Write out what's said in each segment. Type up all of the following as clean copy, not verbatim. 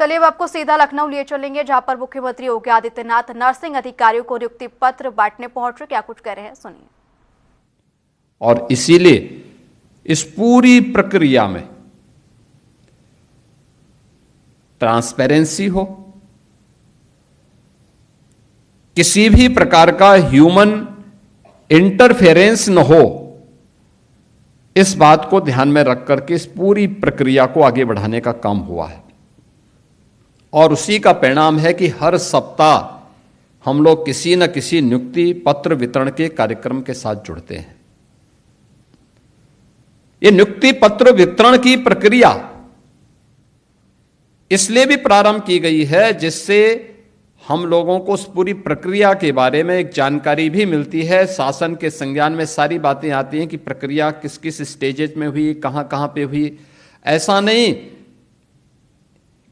चलिए अब आपको सीधा लखनऊ लिए चलेंगे, जहां पर मुख्यमंत्री योगी आदित्यनाथ नर्सिंग अधिकारियों को नियुक्ति पत्र बांटने पहुंचे। क्या कुछ कह रहे हैं, सुनिए। और इसीलिए इस पूरी प्रक्रिया में ट्रांसपेरेंसी हो, किसी भी प्रकार का ह्यूमन इंटरफेरेंस न हो, इस बात को ध्यान में रख करके इस पूरी प्रक्रिया को आगे बढ़ाने का काम हुआ है। और उसी का परिणाम है कि हर सप्ताह हम लोग किसी न किसी नियुक्ति पत्र वितरण के कार्यक्रम के साथ जुड़ते हैं। ये नियुक्ति पत्र वितरण की प्रक्रिया इसलिए भी प्रारंभ की गई है जिससे हम लोगों को उस पूरी प्रक्रिया के बारे में एक जानकारी भी मिलती है। शासन के संज्ञान में सारी बातें आती हैं कि प्रक्रिया किस किस स्टेजेस में हुई, कहां कहां पे हुई। ऐसा नहीं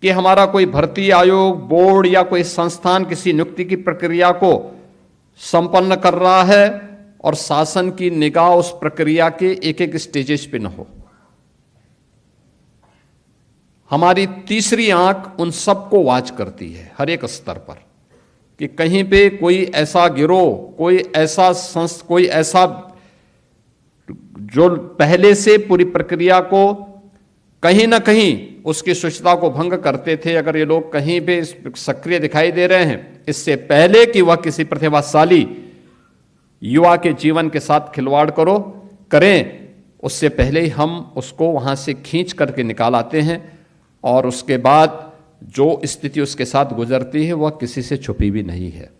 कि हमारा कोई भर्ती आयोग, बोर्ड या कोई संस्थान किसी नियुक्ति की प्रक्रिया को संपन्न कर रहा है और शासन की निगाह उस प्रक्रिया के एक एक स्टेजेस पे न हो। हमारी तीसरी आंख उन सबको वॉच करती है हर एक स्तर पर कि कहीं पे कोई ऐसा गिरोह, कोई ऐसा जो पहले से पूरी प्रक्रिया को कहीं ना कहीं उसकी शुचिता को भंग करते थे, अगर ये लोग कहीं पे सक्रिय दिखाई दे रहे हैं, इससे पहले कि वह किसी प्रतिभाशाली युवा के जीवन के साथ खिलवाड़ करें, उससे पहले ही हम उसको वहां से खींच करके निकाल आते हैं। और उसके बाद जो स्थिति उसके साथ गुजरती है वह किसी से छुपी भी नहीं है।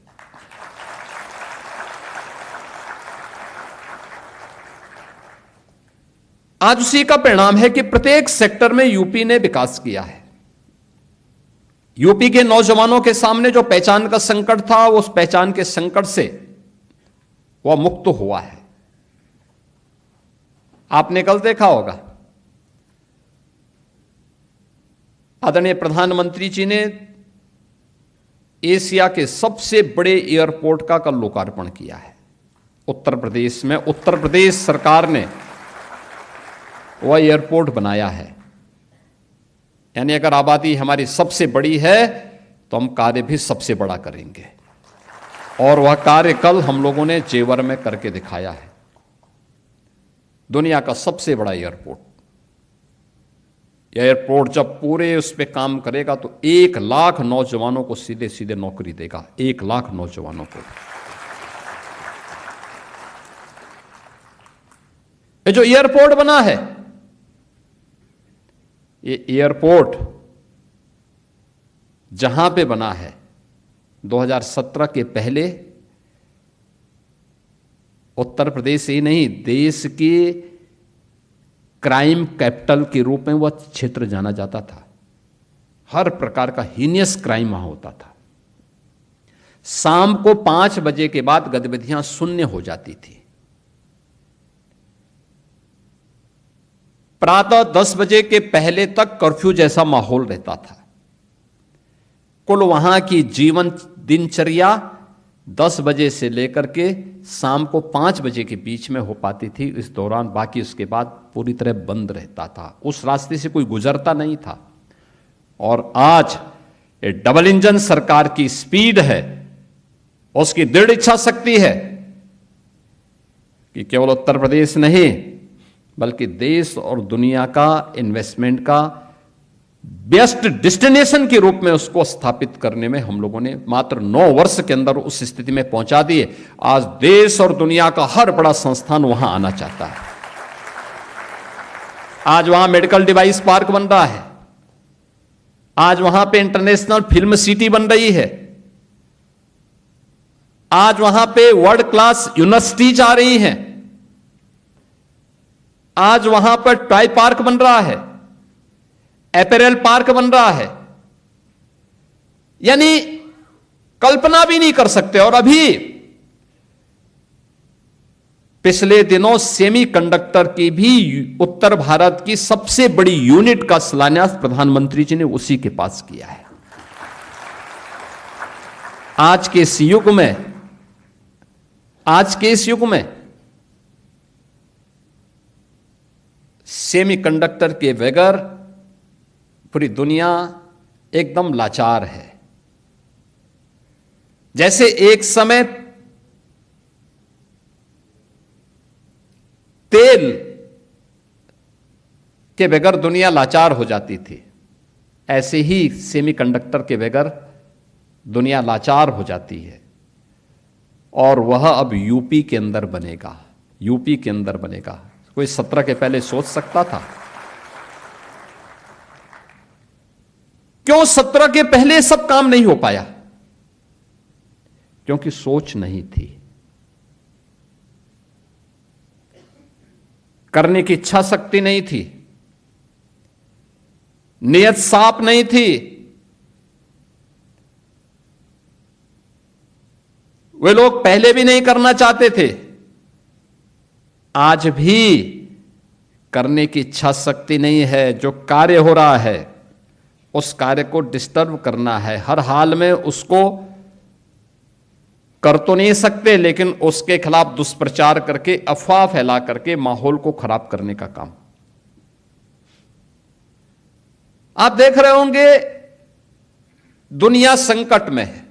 आज उसी का परिणाम है कि प्रत्येक सेक्टर में यूपी ने विकास किया है। यूपी के नौजवानों के सामने जो पहचान का संकट था, उस पहचान के संकट से वह मुक्त हुआ है। आपने कल देखा होगा, आदरणीय प्रधानमंत्री जी ने एशिया के सबसे बड़े एयरपोर्ट का कल लोकार्पण किया है उत्तर प्रदेश में। उत्तर प्रदेश सरकार ने वह एयरपोर्ट बनाया है। यानी अगर आबादी हमारी सबसे बड़ी है तो हम कार्य भी सबसे बड़ा करेंगे, और वह कार्य कल हम लोगों ने जेवर में करके दिखाया है। दुनिया का सबसे बड़ा एयरपोर्ट। एयरपोर्ट जब पूरे उस पर काम करेगा तो 1 लाख नौजवानों को सीधे सीधे नौकरी देगा। 1 लाख नौजवानों को। ये जो एयरपोर्ट बना है, ये एयरपोर्ट जहां पे बना है 2017 के पहले उत्तर प्रदेश ही नहीं, देश के क्राइम कैपिटल के रूप में वह क्षेत्र जाना जाता था। हर प्रकार का हीनियस क्राइम वहां होता था। शाम को 5 बजे के बाद गतिविधियां शून्य हो जाती थी। प्रातः 10 बजे के पहले तक कर्फ्यू जैसा माहौल रहता था। कुल वहां की जीवन दिनचर्या 10 बजे से लेकर के शाम को 5 बजे के बीच में हो पाती थी। इस दौरान बाकी उसके बाद पूरी तरह बंद रहता था। उस रास्ते से कोई गुजरता नहीं था। और आज ये डबल इंजन सरकार की स्पीड है, उसकी दृढ़ इच्छा शक्ति है कि केवल उत्तर प्रदेश नहीं बल्कि देश और दुनिया का इन्वेस्टमेंट का बेस्ट डेस्टिनेशन के रूप में उसको स्थापित करने में हम लोगों ने मात्र 9 वर्ष के अंदर उस स्थिति में पहुंचा दिए। आज देश और दुनिया का हर बड़ा संस्थान वहां आना चाहता है। आज वहां मेडिकल डिवाइस पार्क बन रहा है। आज वहां पे इंटरनेशनल फिल्म सिटी बन रही है। आज वहां पे वर्ल्ड क्लास यूनिवर्सिटीज आ रही हैं। आज वहां पर टॉय पार्क बन रहा है, एपेरल पार्क बन रहा है। यानी कल्पना भी नहीं कर सकते। और अभी पिछले दिनों सेमीकंडक्टर की भी उत्तर भारत की सबसे बड़ी यूनिट का शिलान्यास प्रधानमंत्री जी ने उसी के पास किया है। आज के इस युग में सेमीकंडक्टर के बगैर पूरी दुनिया एकदम लाचार है। जैसे एक समय तेल के बगैर दुनिया लाचार हो जाती थी, ऐसे ही सेमीकंडक्टर के बगैर दुनिया लाचार हो जाती है। और वह अब यूपी के अंदर बनेगा, यूपी के अंदर बनेगा। कोई 17 के पहले सोच सकता था? क्यों 17 के पहले सब काम नहीं हो पाया? क्योंकि सोच नहीं थी, करने की इच्छा शक्ति नहीं थी, नियत साफ नहीं थी। वे लोग पहले भी नहीं करना चाहते थे, आज भी करने की इच्छा शक्ति नहीं है। जो कार्य हो रहा है उस कार्य को डिस्टर्ब करना है, हर हाल में उसको कर तो नहीं सकते, लेकिन उसके खिलाफ दुष्प्रचार करके, अफवाह फैला करके माहौल को खराब करने का काम। आप देख रहे होंगे दुनिया संकट में है,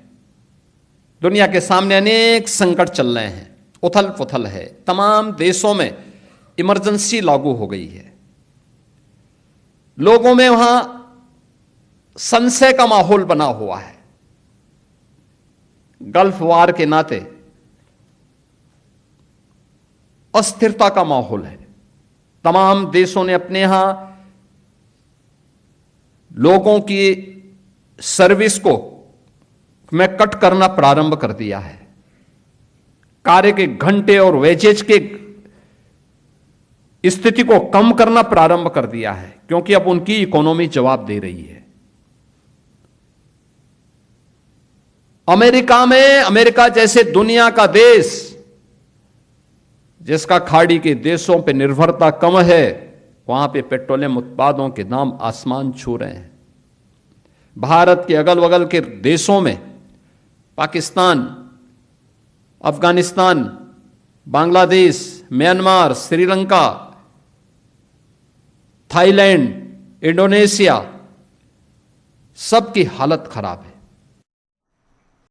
दुनिया के सामने अनेक संकट चल रहे हैं, उथल पुथल है, तमाम देशों में इमरजेंसी लागू हो गई है, लोगों में वहां संशय का माहौल बना हुआ है। गल्फ वार के नाते अस्थिरता का माहौल है। तमाम देशों ने अपने यहां लोगों की सर्विस को में कट करना प्रारंभ कर दिया है, कार्य के घंटे और वेजेज के स्थिति को कम करना प्रारंभ कर दिया है, क्योंकि अब उनकी इकोनॉमी जवाब दे रही है। अमेरिका में, अमेरिका जैसे दुनिया का देश जिसका खाड़ी के देशों पे निर्भरता कम है, वहां पे पेट्रोलियम उत्पादों के दाम आसमान छू रहे हैं। भारत के अगल बगल के देशों में, Pakistan, Afghanistan, Bangladesh, Myanmar, Sri Lanka, Thailand, Indonesia, सबकी हालत खराब है।